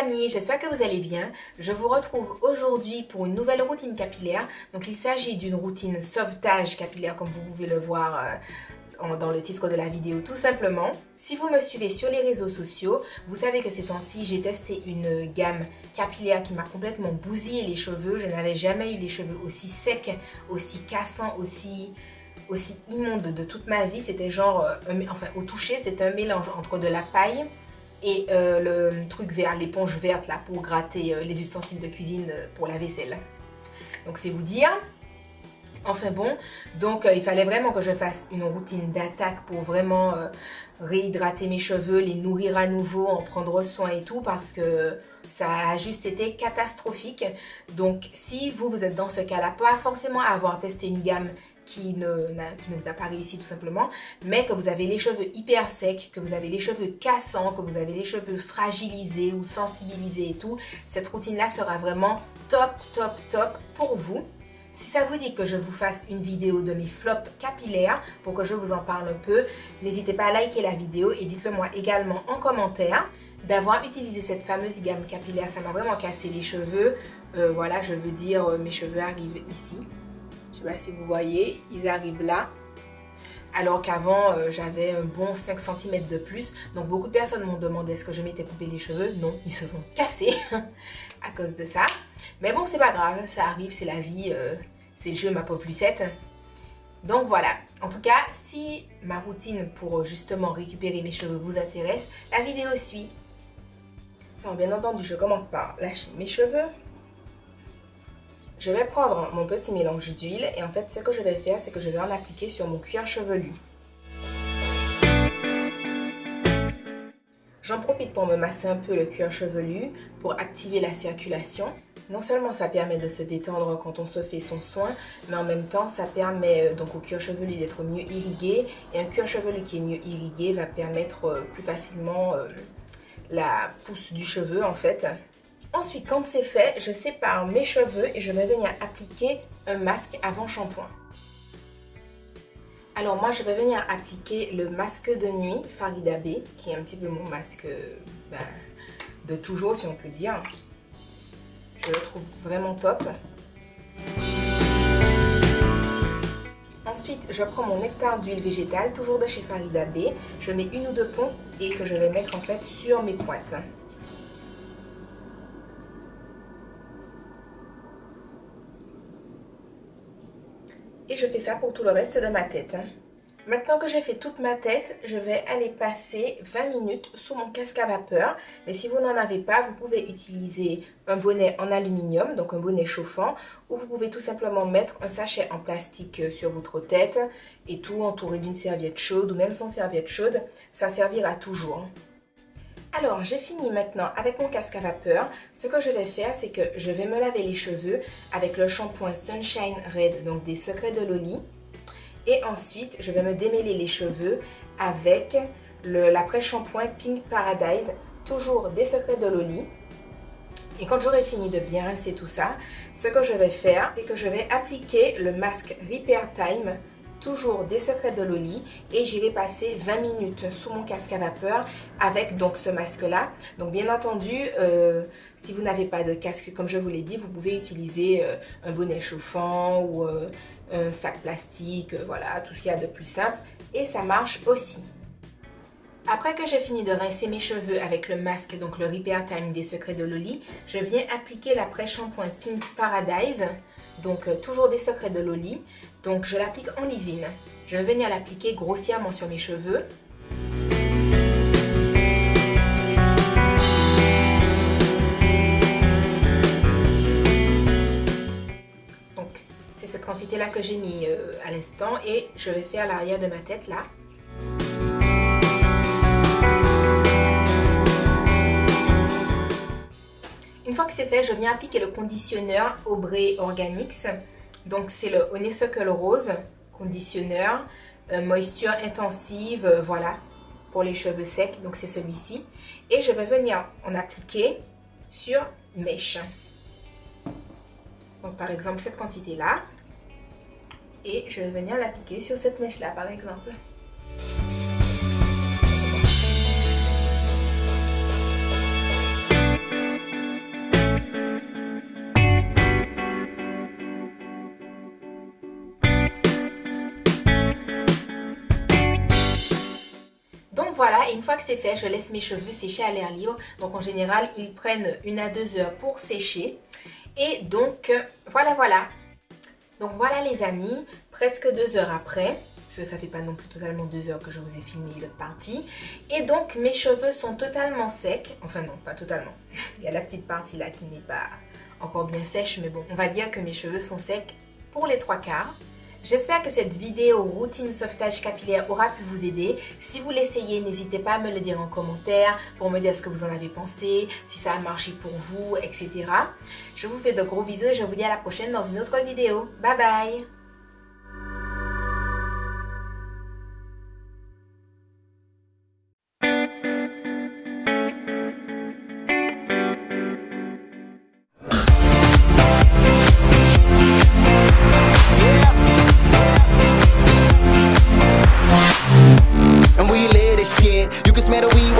amis, j'espère que vous allez bien. Je vous retrouve aujourd'hui pour une nouvelle routine capillaire. Donc il s'agit d'une routine sauvetage capillaire comme vous pouvez le voir dans le titre de la vidéo tout simplement. Si vous me suivez sur les réseaux sociaux, vous savez que ces temps-ci j'ai testé une gamme capillaire qui m'a complètement bousillé les cheveux. Je n'avais jamais eu les cheveux aussi secs, aussi cassants, aussi immondes de toute ma vie. C'était genre, enfin au toucher c'était un mélange entre de la paille et le truc vert, l'éponge verte là pour gratter les ustensiles de cuisine pour la vaisselle. Donc c'est vous dire. Enfin bon, donc il fallait vraiment que je fasse une routine d'attaque pour vraiment réhydrater mes cheveux, les nourrir à nouveau, en prendre soin et tout parce que ça a juste été catastrophique. Donc si vous êtes dans ce cas-là, pas forcément avoir testé une gamme qui ne vous a pas réussi tout simplement, mais que vous avez les cheveux hyper secs, que vous avez les cheveux cassants, que vous avez les cheveux fragilisés ou sensibilisés et tout, cette routine-là sera vraiment top, top, top pour vous. Si ça vous dit que je vous fasse une vidéo de mes flops capillaires pour que je vous en parle un peu, n'hésitez pas à liker la vidéo et dites-le moi également en commentaire. D'avoir utilisé cette fameuse gamme capillaire, ça m'a vraiment cassé les cheveux. Voilà, je veux dire, mes cheveux arrivent ici. Je ne sais pas si vous voyez, ils arrivent là. Alors qu'avant, j'avais un bon 5 cm de plus. Donc beaucoup de personnes m'ont demandé est-ce que je m'étais coupé les cheveux. Non, ils se sont cassés à cause de ça. Mais bon, c'est pas grave, ça arrive, c'est la vie, c'est le jeu ma pauvre Lucette. Donc voilà, en tout cas, si ma routine pour justement récupérer mes cheveux vous intéresse, la vidéo suit. Alors bien entendu, je commence par lâcher mes cheveux. Je vais prendre mon petit mélange d'huile et en fait, ce que je vais faire, c'est que je vais en appliquer sur mon cuir chevelu. J'en profite pour me masser un peu le cuir chevelu pour activer la circulation. Non seulement ça permet de se détendre quand on se fait son soin, mais en même temps ça permet donc au cuir chevelu d'être mieux irrigué. Et un cuir chevelu qui est mieux irrigué va permettre plus facilement la pousse du cheveu en fait. Ensuite, quand c'est fait, je sépare mes cheveux et je vais venir appliquer un masque avant shampoing. Alors moi, je vais venir appliquer le masque de nuit Farida B, qui est un petit peu mon masque de toujours, si on peut dire. Je le trouve vraiment top. Ensuite, je prends mon nectar d'huile végétale, toujours de chez Farida B. Je mets une ou deux pompes et que je vais mettre en fait sur mes pointes. Et je fais ça pour tout le reste de ma tête. Maintenant que j'ai fait toute ma tête, je vais aller passer 20 minutes sous mon casque à vapeur. Mais si vous n'en avez pas, vous pouvez utiliser un bonnet en aluminium, donc un bonnet chauffant. Ou vous pouvez tout simplement mettre un sachet en plastique sur votre tête et tout entouré d'une serviette chaude ou même sans serviette chaude. Ça servira toujours. Alors, j'ai fini maintenant avec mon casque à vapeur. Ce que je vais faire, c'est que je vais me laver les cheveux avec le shampoing Sunshine Red, donc des Secrets de Loli. Et ensuite, je vais me démêler les cheveux avec l'après-shampoing Pink Paradise, toujours des Secrets de Loli. Et quand j'aurai fini de bien rincer tout ça, ce que je vais faire, c'est que je vais appliquer le masque Repair Time, toujours des Secrets de Loli, et j'irai passer 20 minutes sous mon casque à vapeur avec donc ce masque là. Donc bien entendu, si vous n'avez pas de casque comme je vous l'ai dit, vous pouvez utiliser un bonnet chauffant ou un sac plastique, voilà, tout ce qu'il y a de plus simple, et ça marche aussi. Après que j'ai fini de rincer mes cheveux avec le masque, donc le Repair Time des Secrets de Loli, je viens appliquer l'après-shampoing Pink Paradise, donc toujours des Secrets de Loli. Donc je l'applique en leave-in. Je vais venir l'appliquer grossièrement sur mes cheveux. Donc c'est cette quantité là que j'ai mis à l'instant et je vais faire l'arrière de ma tête là. Une fois que c'est fait, je viens appliquer le conditionneur Aubrey Organics. Donc c'est le Honeysuckle Rose conditionneur, moisture intensive, voilà, pour les cheveux secs. Donc c'est celui-ci. Et je vais venir en appliquer sur mèche. Donc par exemple cette quantité-là. Et je vais venir l'appliquer sur cette mèche-là par exemple. voilà, et une fois que c'est fait, je laisse mes cheveux sécher à l'air libre. Donc en général, ils prennent 1 à 2 heures pour sécher. Et donc, voilà. Donc voilà les amis, presque 2 heures après. Ça fait pas non plus totalement 2 heures que je vous ai filmé l'autre partie. Et donc mes cheveux sont totalement secs. Enfin non, pas totalement. Il y a la petite partie là qui n'est pas encore bien sèche. Mais bon, on va dire que mes cheveux sont secs pour les 3/4. J'espère que cette vidéo routine sauvetage capillaire aura pu vous aider. Si vous l'essayez, n'hésitez pas à me le dire en commentaire pour me dire ce que vous en avez pensé, si ça a marché pour vous, etc. Je vous fais de gros bisous et je vous dis à la prochaine dans une autre vidéo. Bye bye! You can smell the weed